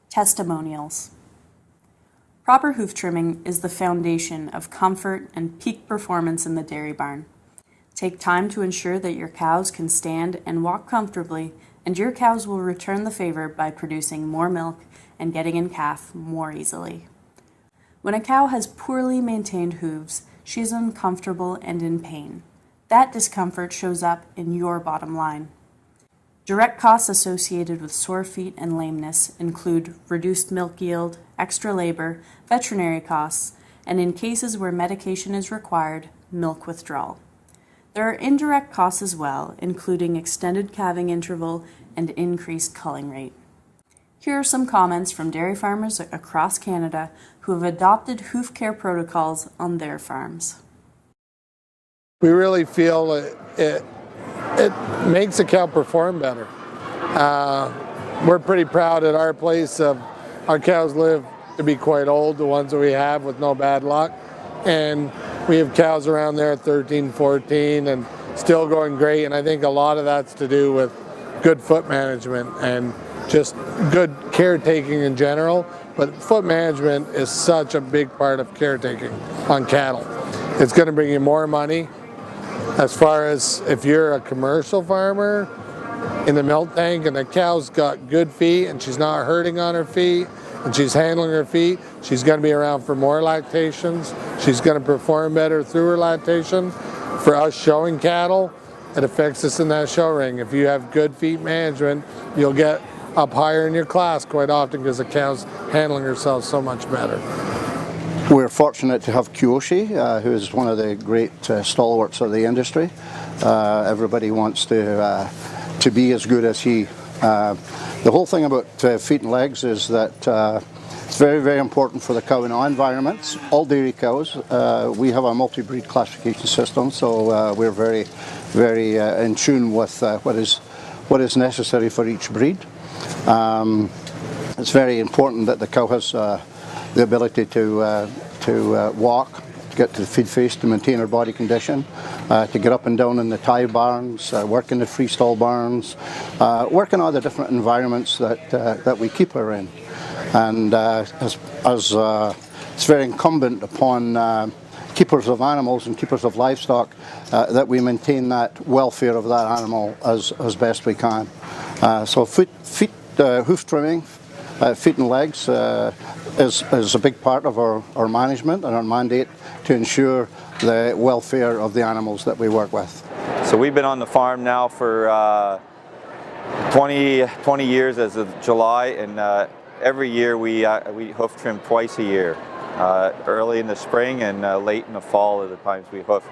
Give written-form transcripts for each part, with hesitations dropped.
Testimonials. Proper hoof trimming is the foundation of comfort and peak performance in the dairy barn. Take time to ensure that your cows can stand and walk comfortably, and your cows will return the favor by producing more milk and getting in calf more easily. When a cow has poorly maintained hooves, she is uncomfortable and in pain. That discomfort shows up in your bottom line. Direct costs associated with sore feet and lameness include reduced milk yield, extra labor, veterinary costs, and in cases where medication is required, milk withdrawal. There are indirect costs as well, including extended calving interval and increased culling rate. Here are some comments from dairy farmers across Canada who have adopted hoof care protocols on their farms. We really feel it makes the cow perform better. We're pretty proud at our place of our cows live to be quite old, the ones that we have with no bad luck. And we have cows around there at 13, 14 and still going great. And I think a lot of that's to do with good foot management and just good caretaking in general. But foot management is such a big part of caretaking on cattle. It's going to bring you more money. As far as if you're a commercial farmer in the milk tank and the cow's got good feet and she's not hurting on her feet and she's handling her feet, she's going to be around for more lactations. She's going to perform better through her lactation. For us showing cattle, it affects us in that show ring. If you have good feet management, you'll get up higher in your class quite often because the cow's handling herself so much better. We're fortunate to have Kiyoshi, who is one of the great stalwarts of the industry. Everybody wants to be as good as he. The whole thing about feet and legs is that it's very, very important for the cow in all environments. All dairy cows, we have a multi-breed classification system, so we're very, very in tune with what is necessary for each breed. It's very important that the cow has the ability to walk, to get to the feed face, to maintain her body condition, to get up and down in the tie barns, work in the freestall barns, work in all the different environments that we keep her in. And as it's very incumbent upon keepers of animals and keepers of livestock that we maintain that welfare of that animal as best we can. So hoof trimming, feet and legs is a big part of our management and our mandate to ensure the welfare of the animals that we work with. So we've been on the farm now for 20 years as of July, and every year we hoof trim twice a year, early in the spring and late in the fall are the times we hoof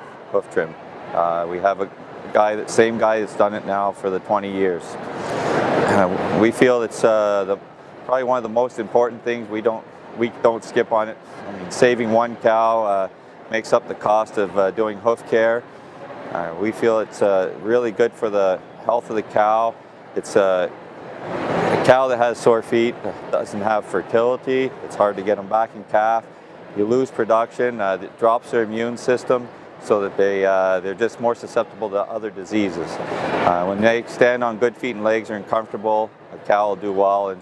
trim. We have a same guy that's done it now for the 20 years. We feel it's probably one of the most important things. We don't skip on it. I mean, saving one cow makes up the cost of doing hoof care. We feel it's really good for the health of the cow. It's a cow that has sore feet doesn't have fertility. It's hard to get them back in calf. You lose production. It drops their immune system so that they're just more susceptible to other diseases. When they stand on good feet and legs and comfortable, a cow will do well, and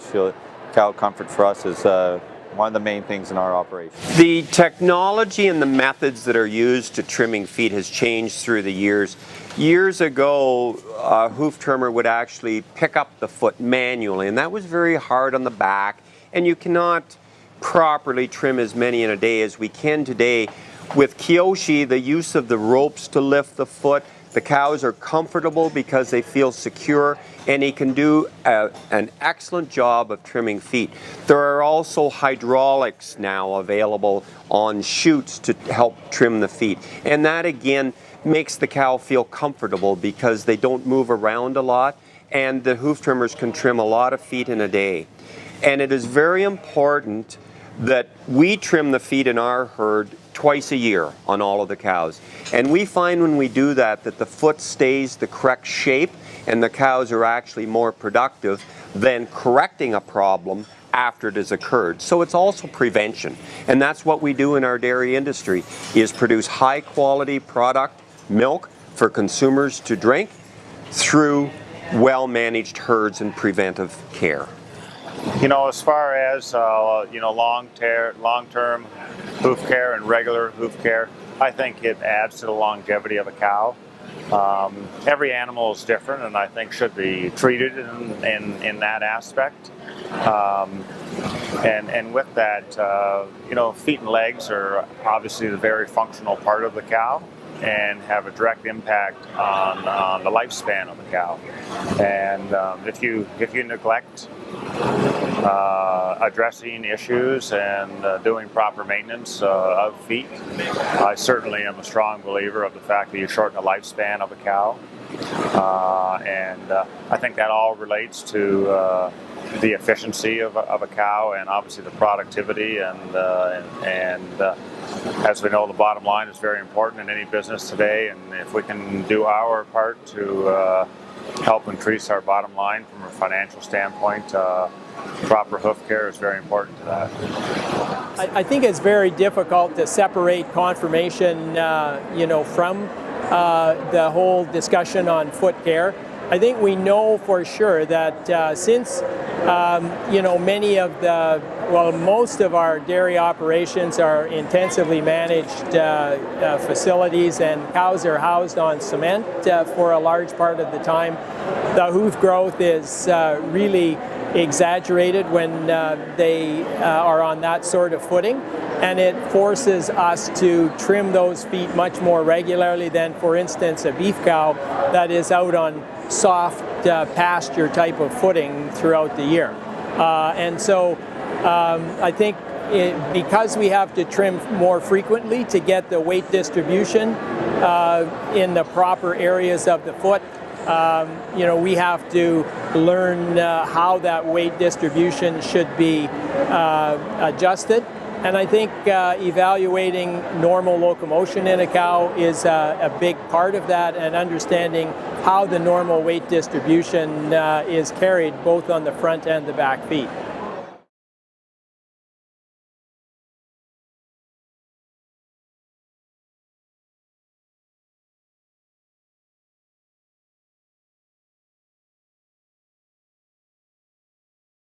cow comfort for us is one of the main things in our operation. The technology and the methods that are used to trimming feet has changed through the years. Years ago, a hoof trimmer would actually pick up the foot manually, and that was very hard on the back, and you cannot properly trim as many in a day as we can today. With Kiyoshi, the use of the ropes to lift the foot, the cows are comfortable because they feel secure, and he can do an excellent job of trimming feet. There are also hydraulics now available on chutes to help trim the feet, and that again makes the cow feel comfortable because they don't move around a lot, and the hoof trimmers can trim a lot of feet in a day. And it is very important that we trim the feet in our herd twice a year on all of the cows. And we find when we do that the foot stays the correct shape and the cows are actually more productive than correcting a problem after it has occurred. So it's also prevention. And that's what we do in our dairy industry, is produce high quality product, milk, for consumers to drink through well-managed herds and preventive care. As far as long-term hoof care and regular hoof care, I think it adds to the longevity of a cow. Every animal is different, and I think should be treated in that aspect. And with that, feet and legs are obviously the very functional part of the cow and have a direct impact on the lifespan of the cow. And if you neglect addressing issues and doing proper maintenance of feet, I certainly am a strong believer of the fact that you shorten the lifespan of a cow. And I think that all relates to the efficiency of a cow, and obviously the productivity, and as we know, the bottom line is very important in any business today, and if we can do our part to help increase our bottom line from a financial standpoint, proper hoof care is very important to that. I think it's very difficult to separate conformation from the whole discussion on foot care. I think we know for sure that since most of our dairy operations are intensively managed facilities, and cows are housed on cement for a large part of the time, the hoof growth is really exaggerated when they are on that sort of footing, and it forces us to trim those feet much more regularly than, for instance, a beef cow that is out on soft pasture type of footing throughout the year. And so I think because we have to trim more frequently to get the weight distribution in the proper areas of the foot, we have to learn how that weight distribution should be adjusted. And I think evaluating normal locomotion in a cow is a big part of that, and understanding how the normal weight distribution is carried both on the front and the back feet.